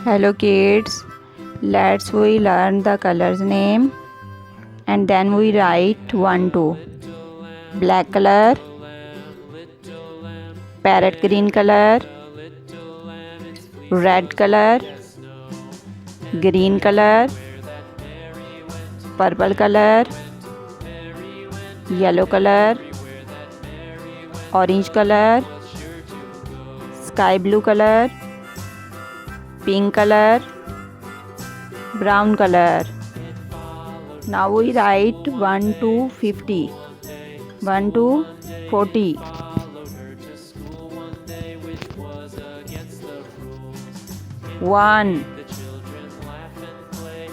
Hello kids, let's we learn the colors name and then we write 1 2. Black color, parrot green color, red color, green color, purple color, yellow color, orange color, sky blue color, pink color, brown color. Now we write 1 to 50, 1 to 40.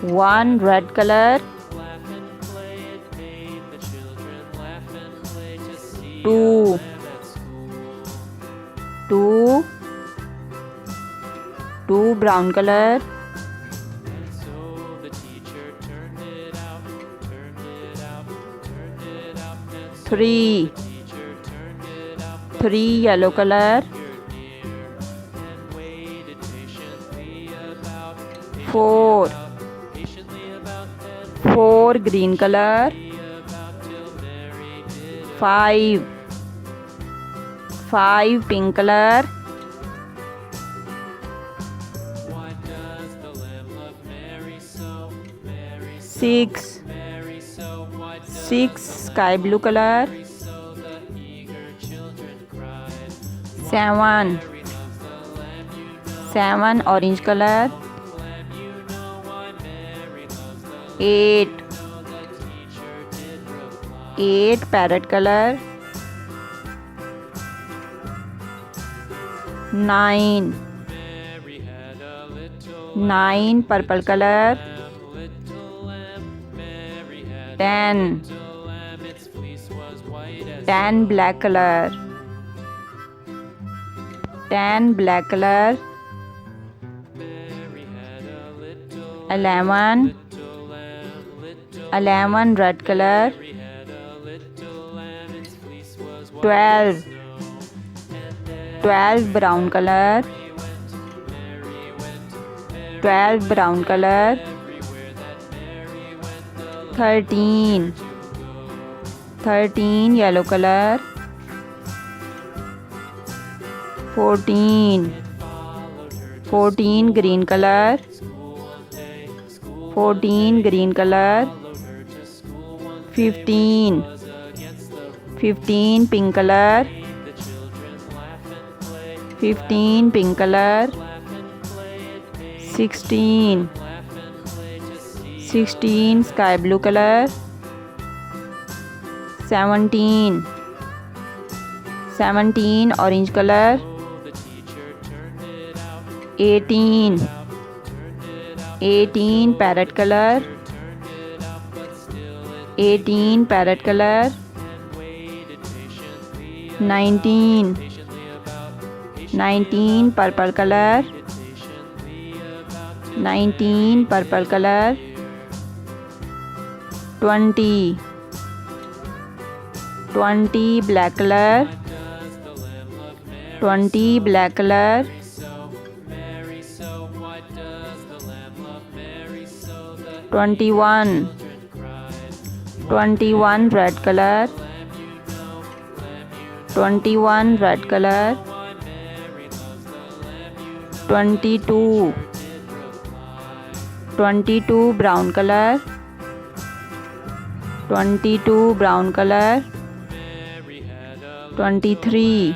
One red color, two brown color, three yellow color, four green color, five pink color, six sky blue color, seven orange color, eight parrot color, nine purple color, 10 black color, 11 red color, 12 brown color, 13 yellow color, 14 green color, 15 pink color, 16 sky blue color, 17 orange color, 18 parrot color, 19 purple color, 20 black color, 21 red color, 22 brown color, 23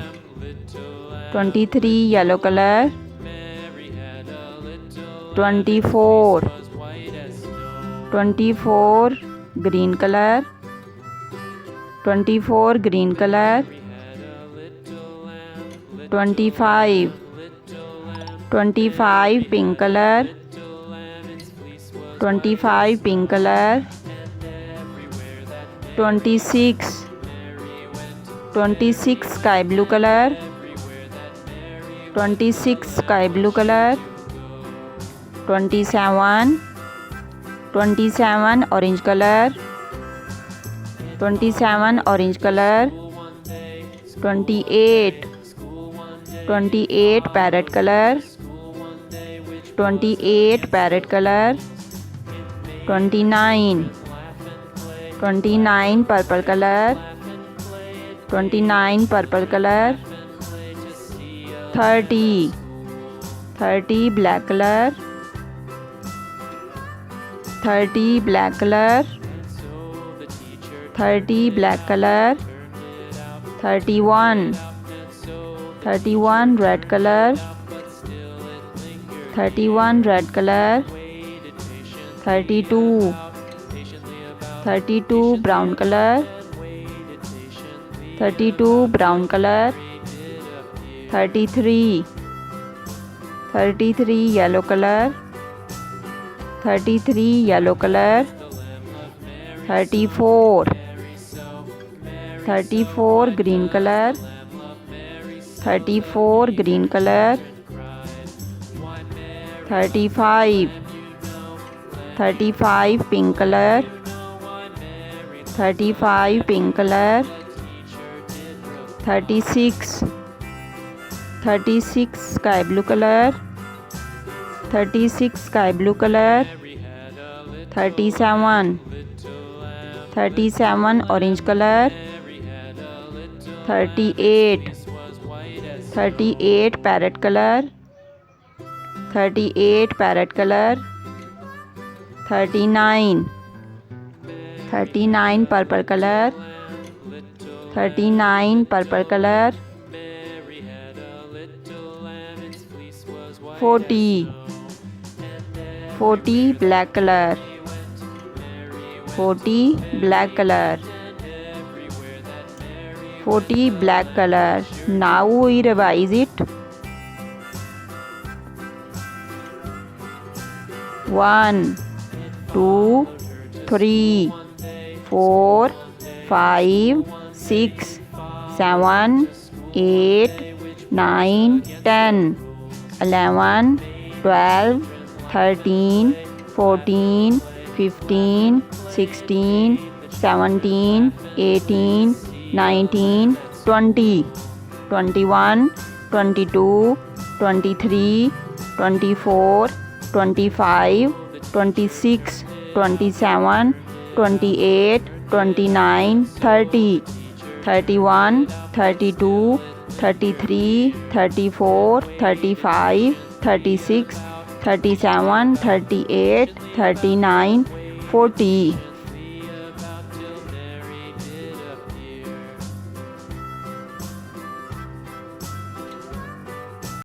yellow color, 24 green color, 25 pink color, 26 sky blue color, 27 orange color, 28 parrot color, 28 parrot color, 29 purple color, 29 purple color, 30 black color, 30 black color, 30 black color, 31 red color, 31 red color, 32 brown color, 32 brown color, 33 yellow color, 33 yellow color, 34 green color, 34 green color, 35 pink color, 35 pink color, 36 sky blue color, 36 sky blue color, 37 orange color, 38 parrot color, 38 parrot color, 39 purple color, 39 purple color, 40 black color, 40 black color, 40 black color. Now we revise it. 1 2 3 4 5 6 7 8 9 10 11 12 13 14 15 16 17 18 19 20 21 22 23 24 25 26 27 28 29 30 31 32 33 34 35 36 37 38 39 40